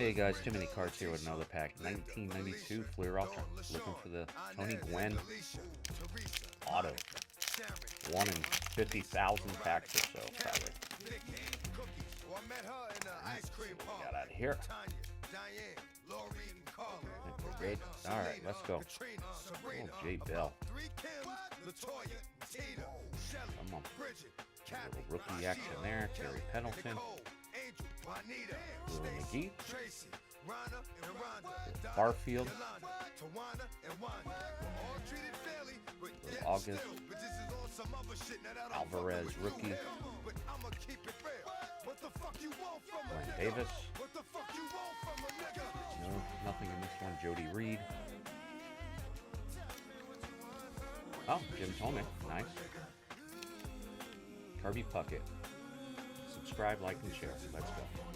Hey guys, too many cards here with another pack. 1992 Fleer Ultra. Looking for the Tony Gwynn auto. 1 in 50,000 packs or so, probably. Got out of here. We're good. Alright, let's go. Oh, J Bell. Come on. A little rookie action there. Terry Pendleton. Willie McGee. Barfield. August. Alvarez rookie. Glenn Davis. No, nothing in this one. Jody Reed. Oh, Jim Tomek. Nice. Kirby Puckett. Subscribe, like, and share. Let's go.